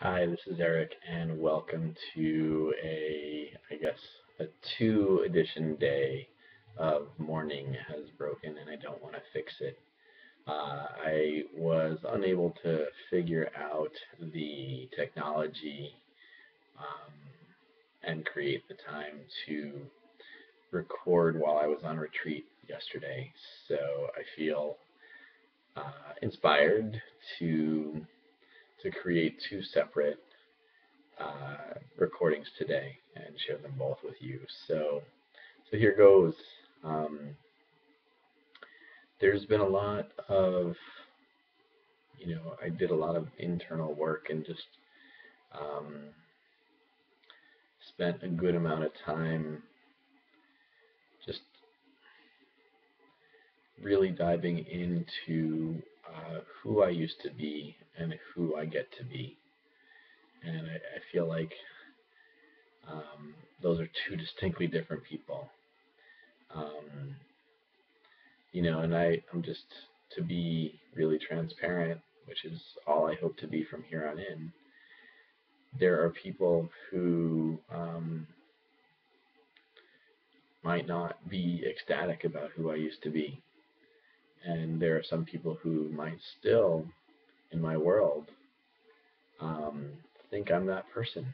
Hi, this is Eric, and welcome to a 2 edition day of Morning Has Broken, and I don't want to fix it. I was unable to figure out the technology um, and create the time to record while I was on retreat yesterday, so I feel inspired to to create two separate recordings today and share them both with you. So here goes. Um, there's been a lot of, I did a lot of internal work and just um, spent a good amount of time just really diving into who I used to be and who I get to be. And I feel like those are two distinctly different people. Um, and I'm just to be really transparent, which is all I hope to be from here on in. There are people who might not be ecstatic about who I used to be, and there are some people who might still, in my world, um, think I'm that person,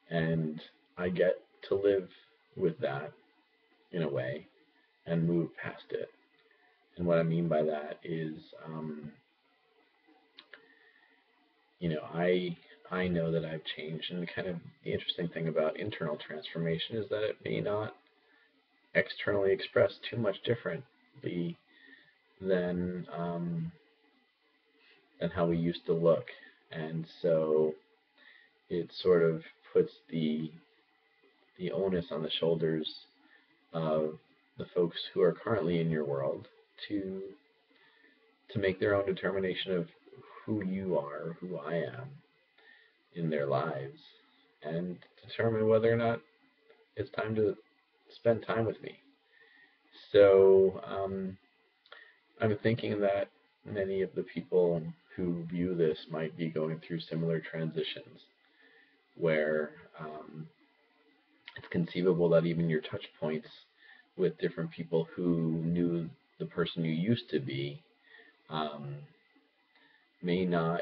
and I get to live with that in a way and move past it. And what I mean by that is, I know that I've changed, and kind of the interesting thing about internal transformation is that it may not externally express too much differently than than how we used to look, and so it sort of puts the onus on the shoulders of the folks who are currently in your world to to make their own determination of who you are, who I am in their lives, and determine whether or not it's time to spend time with me. So I'm thinking that many of the people who view this might be going through similar transitions where it's conceivable that even your touch points with different people who knew the person you used to be um, may not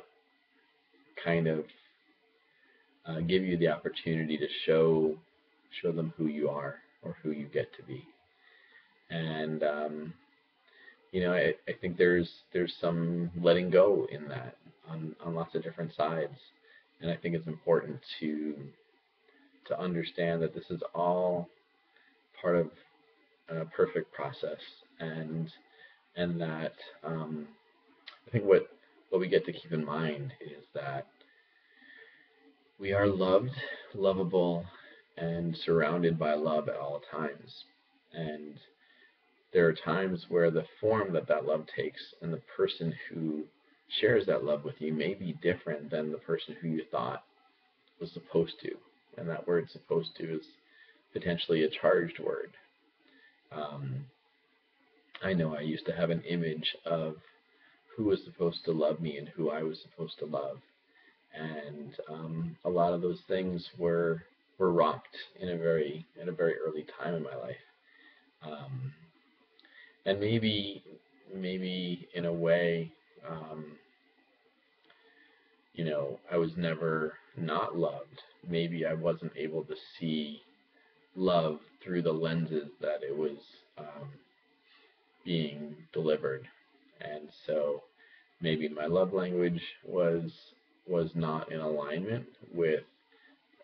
kind of give you the opportunity to show them who you are or who you get to be. And I think there's some letting go in that on lots of different sides, and I think it's important to understand that this is all part of a perfect process, and that I think what we get to keep in mind is that we are loved, lovable, and surrounded by love at all times, and there are times where the form that love takes and the person who shares that love with you may be different than the person who you thought was supposed to. And that word supposed to is potentially a charged word. Um, I know I used to have an image of who was supposed to love me and who I was supposed to love. And a lot of those things were rocked in a very early time in my life. Um, and maybe in a way, um, I was never not loved. Maybe I wasn't able to see love through the lenses that it was um, being delivered, and so maybe my love language was not in alignment with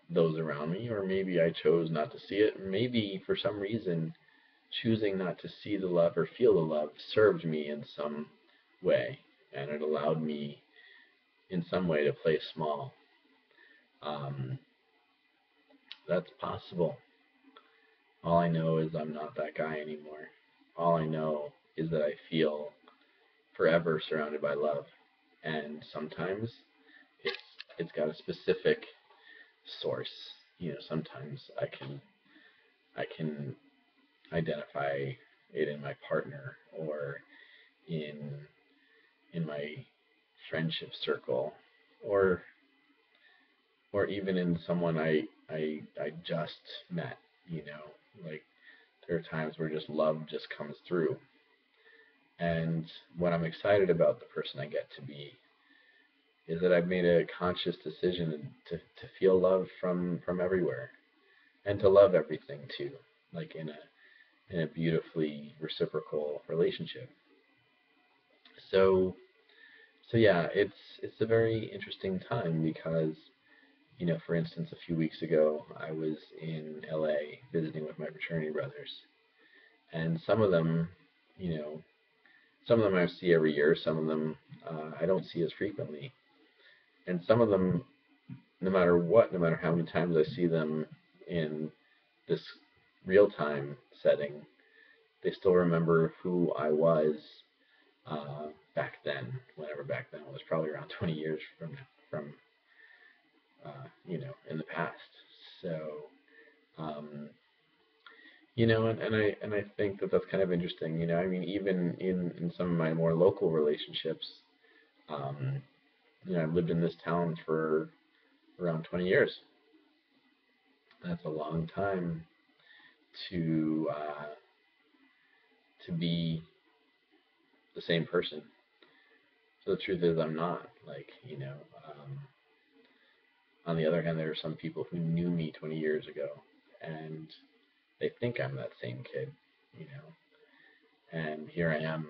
those around me, or maybe I chose not to see it. Maybe for some reason, choosing not to see the love or feel the love served me in some way, and it allowed me in some way to play small. Um, that's possible. All I know is I'm not that guy anymore. All I know is that I feel forever surrounded by love, and sometimes it's it's got a specific source. Sometimes I can identify it in my partner or in in my friendship circle, or even in someone I just met, you know, like there are times where just love just comes through. And what I'm excited about the person I get to be is that I've made a conscious decision to feel love from everywhere and to love everything too, like in a beautifully reciprocal relationship. So yeah, it's a very interesting time because, you know, for instance, a few weeks ago I was in LA visiting with my fraternity brothers, and some of them, you know, some of them I see every year, some of them I don't see as frequently, and some of them, no matter what, no matter how many times I see them in this real time setting, they still remember who I was back then, whenever back then was, probably around 20 years from you know, in the past. So um, you know, and I think that that's kind of interesting. You know, I mean, even in some of my more local relationships, um, you know, I've lived in this town for around 20 years. That's a long time to be the same person. So the truth is, I'm not. Like, you know, on the other hand, there are some people who knew me 20 years ago, and they think I'm that same kid, you know. And here I am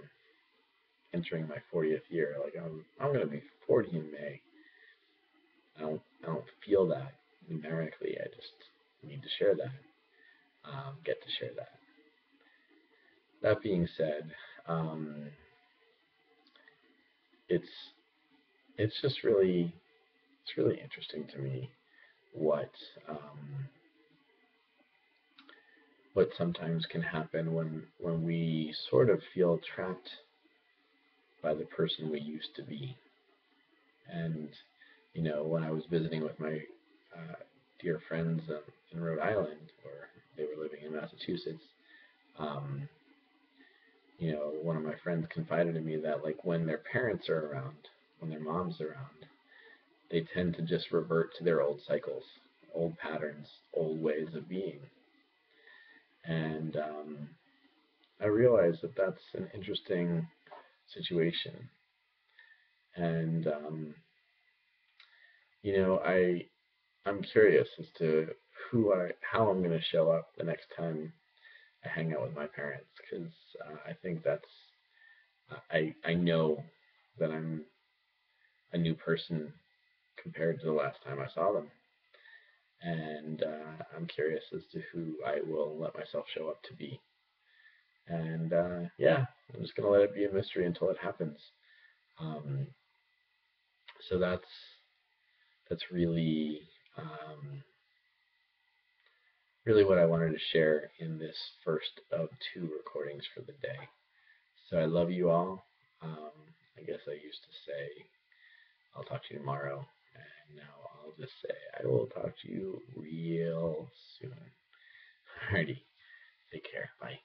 entering my 40th year. Like, I'm gonna be 40 in May. I don't feel that numerically. I just need to share that. Get to share that. That being said, um, it's just really, it's really interesting to me what um, what sometimes can happen when we sort of feel trapped by the person we used to be. And you know, when I was visiting with my uh, dear friends in Rhode Island, or they were living in Massachusetts, um, you know, one of my friends confided to me that, like, when their parents are around, when their mom's around, they tend to just revert to their old cycles, old patterns, old ways of being. And I realized that that's an interesting situation. And you know, I'm curious as to how I'm going to show up the next time I hang out with my parents, because I think that's I know that I'm a new person compared to the last time I saw them, and I'm curious as to who I will let myself show up to be. And yeah, I'm just gonna let it be a mystery until it happens. Um, so that's really really what I wanted to share in this first of two recordings for the day. So I love you all. Um, I guess I used to say I'll talk to you tomorrow, and now I'll just say I will talk to you real soon. Alrighty, take care. Bye.